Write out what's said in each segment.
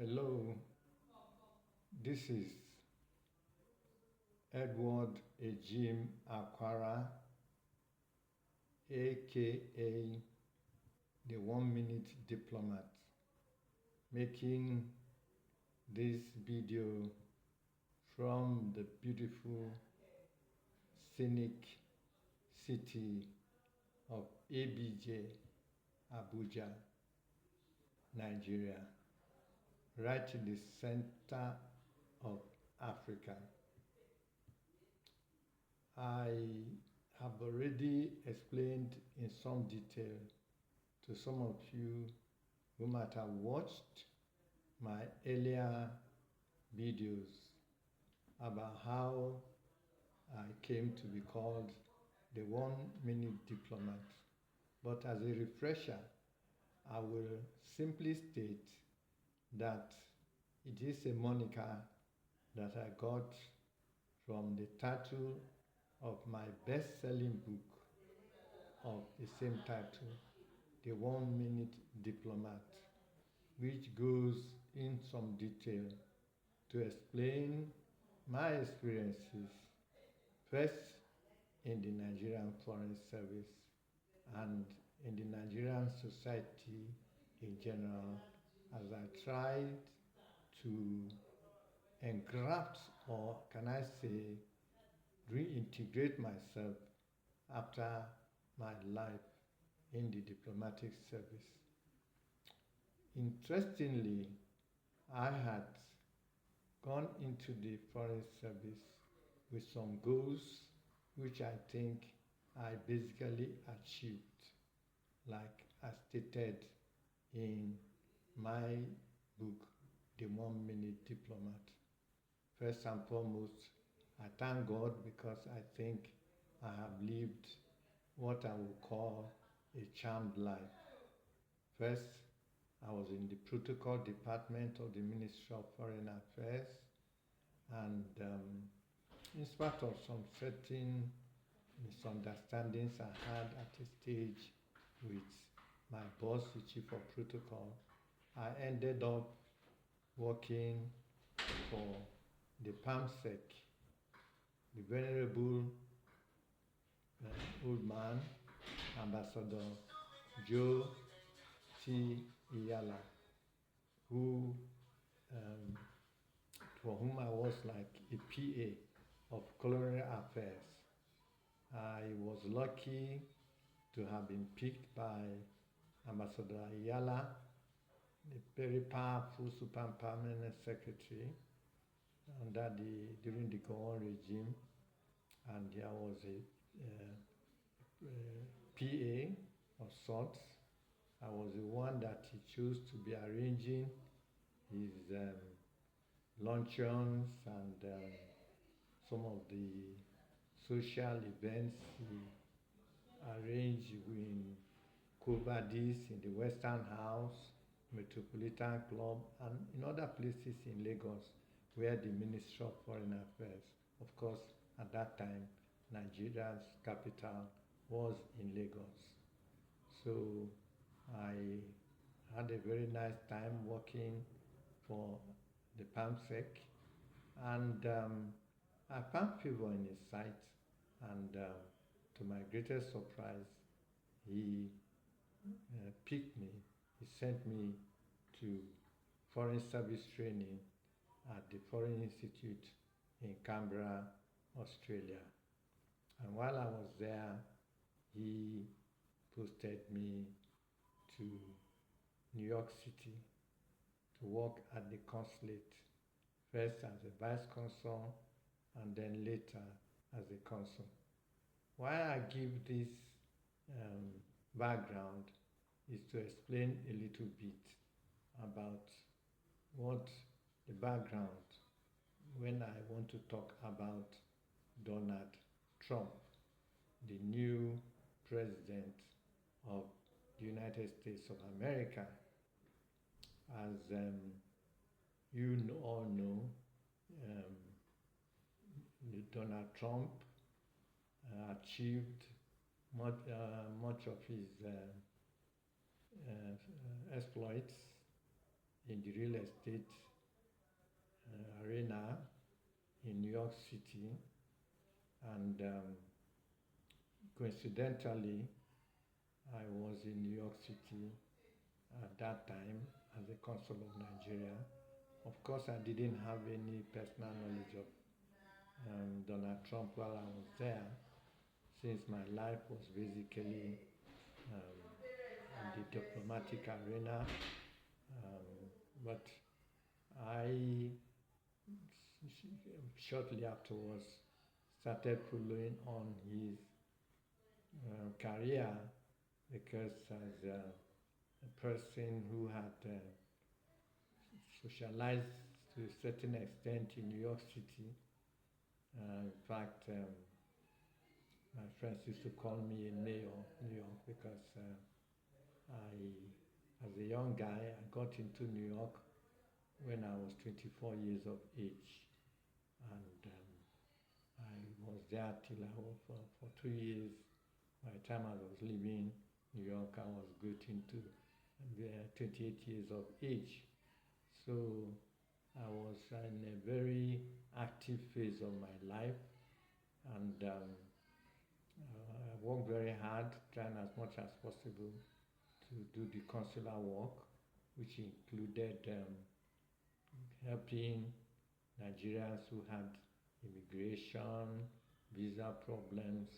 Hello, this is Edward Ejim Akwara, aka the 1 Minute Diplomat, making this video from the beautiful, scenic city of ABJ, Abuja, Nigeria, right in the center of Africa. I have already explained in some detail to some of you who might have watched my earlier videos about how I came to be called the 1 Minute Diplomat. But as a refresher, I will simply state that it is a moniker that I got from the title of my best-selling book of the same title, The 1 Minute Diplomat, which goes in some detail to explain my experiences, first in the Nigerian Foreign Service and in the Nigerian society in general, as I tried to engraft, or can I say, reintegrate myself after my life in the diplomatic service. Interestingly, I had gone into the foreign service with some goals which I think I basically achieved, like I stated in my book, The 1 Minute Diplomat. First and foremost, I thank God because I think I have lived what I would call a charmed life. First, I was in the protocol department of the Ministry of Foreign Affairs, and in spite of some certain misunderstandings I had at a stage with my boss, the chief of protocol, I ended up working for the PAMSEC, the Venerable Old Man, Ambassador Joe T. Iyala, who, for whom I was like a PA of colonial affairs. I was lucky to have been picked by Ambassador Iyala, a very powerful super permanent secretary during the Gowon regime, and there was a PA of sorts. I was the one that he chose to be arranging his luncheons and some of the social events he arranged in Kobadis, in the Western House, Metropolitan Club, and in other places in Lagos where the Ministry of Foreign Affairs, of course, at that time, Nigeria's capital was in Lagos. So I had a very nice time working for the PAMSEC, and I found favor in his sight, and to my greatest surprise, he picked me. He sent me to foreign service training at the Foreign Institute in Canberra, Australia. And while I was there, he posted me to New York City to work at the consulate, first as a vice consul and then later as a consul. Why I give this background is to explain a little bit about what the background when I want to talk about Donald Trump, the new president of the United States of America. As you all know, Donald Trump achieved much of his exploits in the real estate arena in New York City, and coincidentally, I was in New York City at that time as the consul of Nigeria. Of course, I didn't have any personal knowledge of Donald Trump while I was there, since my life was basically in the diplomatic arena. But I shortly afterwards started following on his career, because as a person who had socialized to a certain extent in New York City. In fact, my friends used to call me a mayor of New York, because as a young guy, I got into New York when I was 24 years of age, and I was there till I was for 2 years. By the time I was leaving New York, I was getting to 28 years of age. So I was in a very active phase of my life, and I worked very hard, trying as much as possible to do the consular work, which included helping Nigerians who had immigration, visa problems,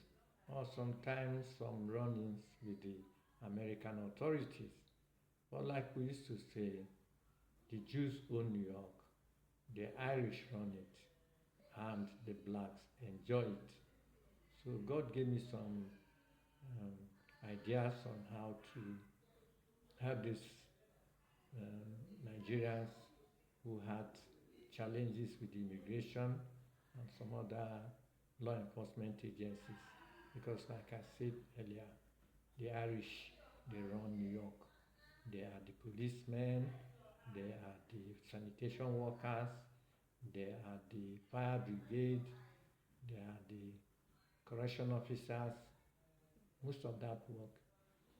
or sometimes some run-ins with the American authorities. But like we used to say, the Jews own New York, the Irish run it, and the blacks enjoy it. So God gave me some ideas on how to help these Nigerians who had challenges with immigration and some other law enforcement agencies. Because like I said earlier, the Irish, they run New York. They are the policemen, they are the sanitation workers, they are the fire brigade, they are the correction officers. Most of that work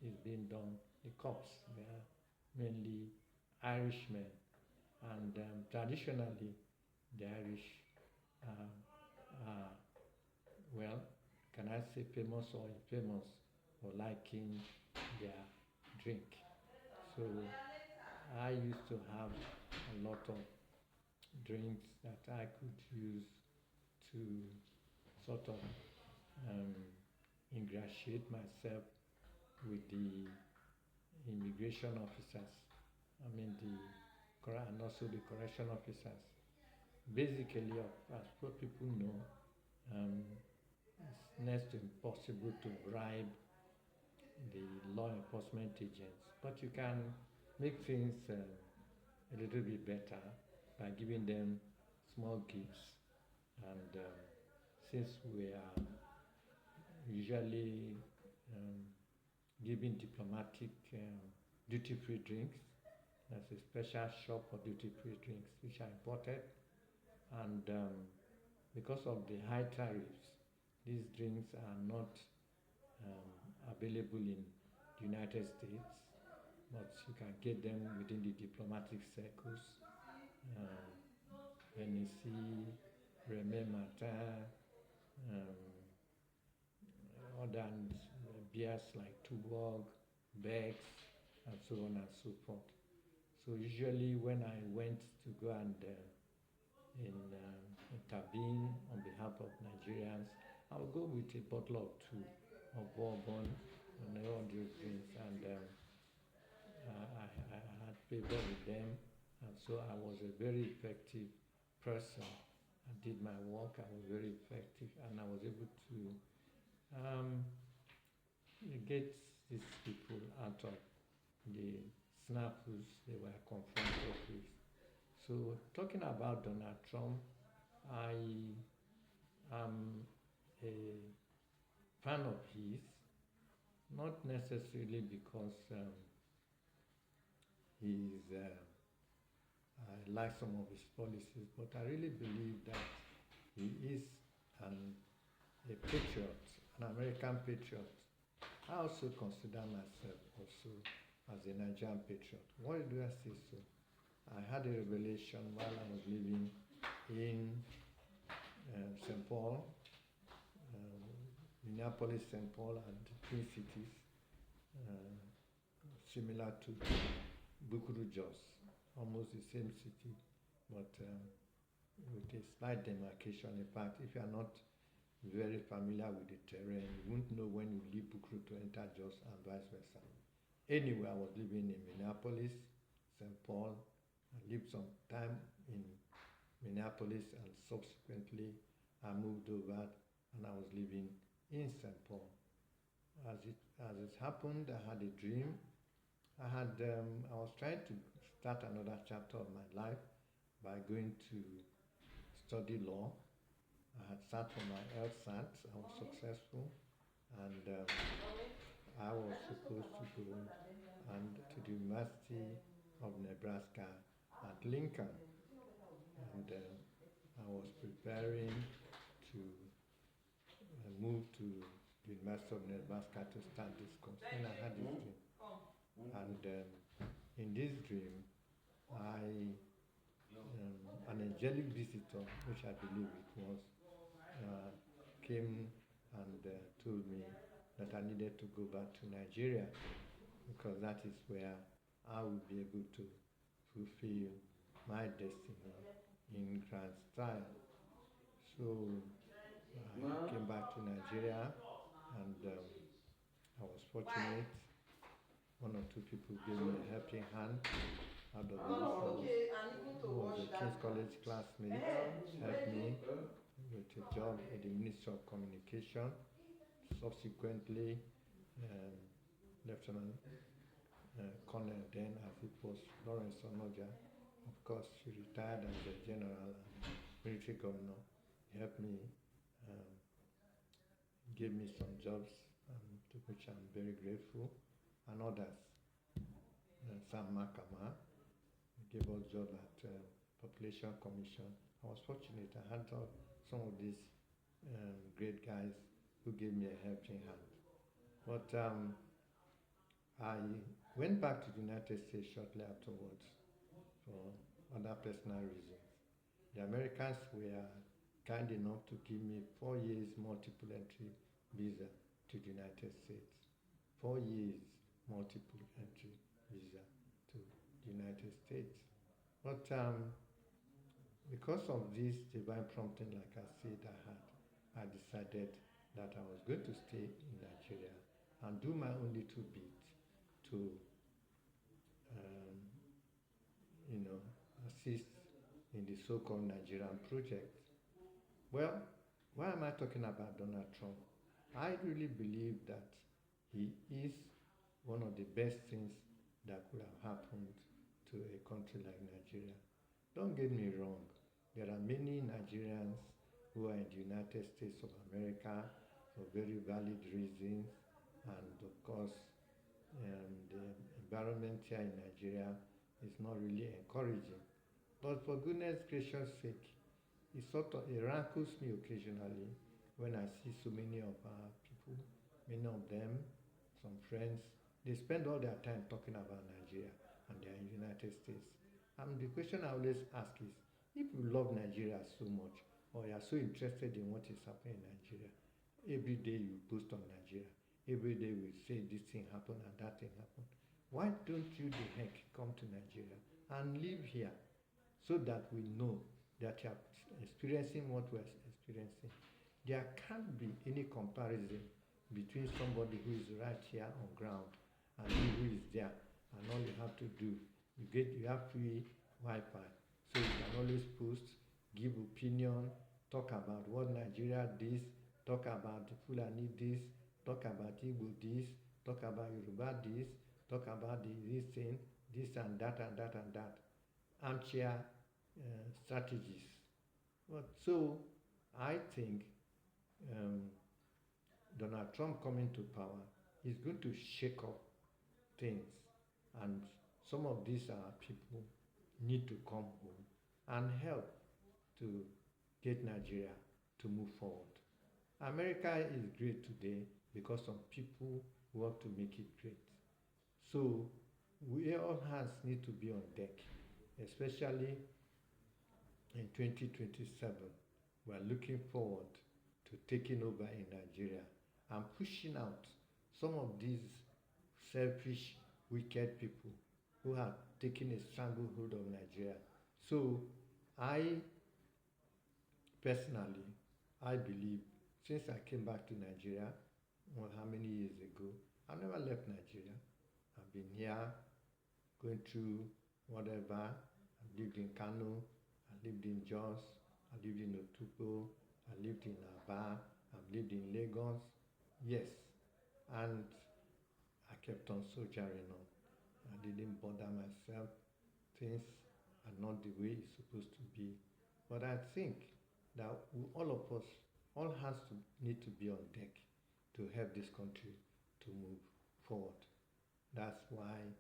is being done. The cops, they are mainly Irishmen, and traditionally the Irish are, well, can I say famous or infamous for liking their drink. So I used to have a lot of drinks that I could use to sort of ingratiate myself with the immigration officers, and also the correction officers. Basically, as what people know, it's next to impossible to bribe the law enforcement agents, but you can make things a little bit better by giving them small gifts. And since we are usually giving diplomatic duty-free drinks, there's a special shop for duty-free drinks which are imported, and because of the high tariffs, these drinks are not available in the United States, but you can get them within the diplomatic circles. Hennessy, Remy Martin, other beers like Tuborg, Beck's, and so on and so forth. So usually when I went to go and intervene on behalf of Nigerians, I would go with a bottle or two of bourbon and all those drinks, and I had favor with them, and so I was a very effective person. I did my work, I was very effective, and I was able to get these people out of the snafus they were confronted with. So talking about Donald Trump, I am a fan of his, not necessarily because I like some of his policies, but I really believe that he is a patriot, an American patriot. I also consider myself also as a Nigerian patriot. Why do I say so? I had a revelation while I was living in St. Paul, Minneapolis, St. Paul, and Twin Cities, similar to Bukuru Jos, almost the same city, but with a slight demarcation. In fact, if you are not very familiar with the terrain, you won't know when you leave Bukuru to enter Jos and vice versa. Anyway, I was living in Minneapolis, St. Paul. I lived some time in Minneapolis, and subsequently I moved over and I was living in St. Paul. As it happened, I had a dream. I was trying to start another chapter of my life by going to study law. I had sat for my LSAT. I was successful, and I was supposed to go to the University of Nebraska at Lincoln, and I was preparing to move to the University of Nebraska to start this course. And I had this dream, and in this dream, an angelic visitor, which I believe it was, came and told me that I needed to go back to Nigeria, because that is where I would be able to fulfill my destiny in grand style. So I came back to Nigeria, and I was fortunate. One or two people gave me a helping hand out of this. Who was a King's College classmate, helped me with a job at the Ministry of Communication. Subsequently, Lieutenant Colonel then, as it was, Lawrence Onoja. Of course, she retired as a general and military governor. He helped me, gave me some jobs, to which I'm very grateful, and others. Sam Makama gave us a job at Population Commission. I was fortunate. I had some of these great guys who gave me a helping hand. But I went back to the United States shortly afterwards for other personal reasons. The Americans were kind enough to give me 4 years multiple entry visa to the United States. 4 years multiple entry visa to the United States. But because of this divine prompting, like I said, I decided that I was going to stay in Nigeria and do my own little bit to, assist in the so-called Nigerian project. Well, why am I talking about Donald Trump? I really believe that he is one of the best things that could have happened to a country like Nigeria. Don't get me wrong, there are many Nigerians who are in the United States of America for very valid reasons, and of course the environment here in Nigeria is not really encouraging. But for goodness gracious sake, it rankles me occasionally when I see so many of our people, many of them, some friends, they spend all their time talking about Nigeria and they are in the United States. And the question I always ask is, if you love Nigeria so much, or you are so interested in what is happening in Nigeria, every day you post on Nigeria, every day we say this thing happened and that thing happened, why don't you the heck come to Nigeria and live here so that we know that you are experiencing what we are experiencing? There can't be any comparison between somebody who is right here on ground and you who is there, and all you have to do, you have free Wi-Fi, so you can always post, give opinion, talk about what Nigeria this, talk about the Fulani this, talk about Igbo this, talk about Yoruba this, talk about this thing, this and that and that and that. Armchair strategies. But so I think Donald Trump coming to power is going to shake up things, and some of these people need to come home and help to get Nigeria to move forward. America is great today because some people want to make it great. So we all hands need to be on deck especially in 2027. We are looking forward to taking over in Nigeria and pushing out some of these selfish, wicked people who have taken a stranglehold of Nigeria. So I personally, I believe, since I came back to Nigeria, well, how many years ago, I've never left Nigeria. I've been here, going through whatever. I've lived in Kano, I lived in Jos, I lived in Otupo, I lived in Aba, I've lived in Lagos. Yes, and I kept on soldiering on. I didn't bother myself. Things are not the way it's supposed to be. But I think that all of us, all hands need to be on deck to help this country to move forward. That's why,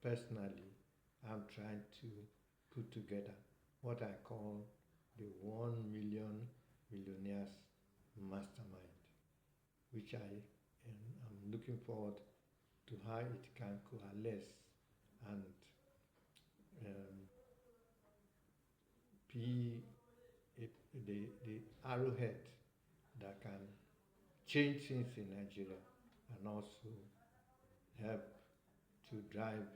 personally, I'm trying to put together what I call the 1 Million Millionaires Mastermind, which I'm looking forward to how it can coalesce and be the arrowhead that can change things in Nigeria and also help to drive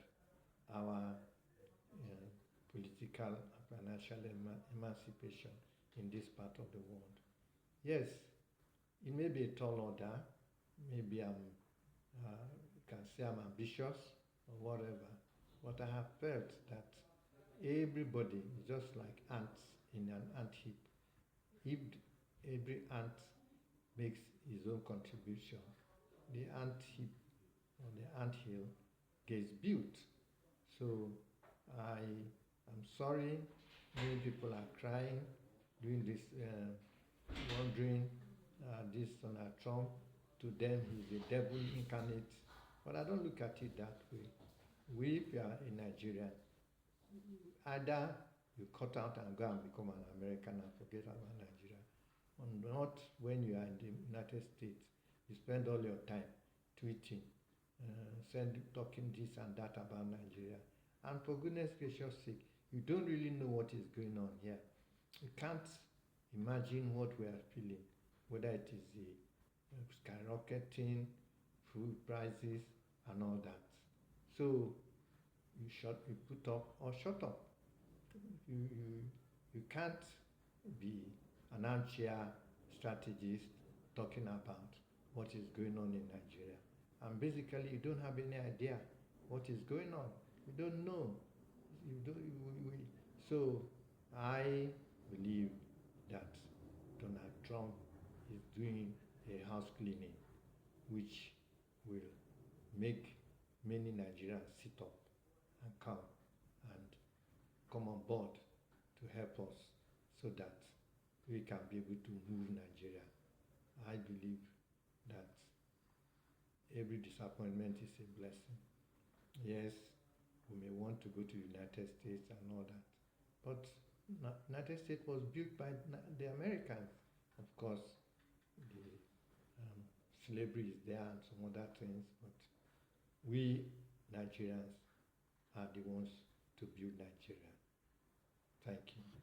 our political and financial emancipation in this part of the world. Yes, it may be a tall order. Maybe you can say I'm ambitious or whatever, but I have felt that everybody is just like ants in an ant heap. If every ant makes his own contribution, the ant heap or the ant hill gets built. So I am sorry, many people are crying, doing this, wondering this Donald Trump, to them he's the devil incarnate. But I don't look at it that way. We, if you are a Nigerian, either you cut out and go and become an American and forget about Nigeria, or not when you are in the United States. You spend all your time tweeting, talking this and that about Nigeria. And for goodness gracious sake, you don't really know what is going on here. You can't imagine what we are feeling, whether it is the skyrocketing food prices and all that. So you put up or shut up. You can't be an armchair strategist talking about what is going on in Nigeria. And basically, you don't have any idea what is going on. You don't know. So I believe that Donald Trump is doing a house cleaning, which will make many Nigerians sit up and come on board to help us so that we can be able to move Nigeria. I believe that every disappointment is a blessing. Yes, we may want to go to the United States and all that, but United States was built by the Americans. Of course, the slavery is there and some other things, but we Nigerians are the ones to build Nigeria. Thank you.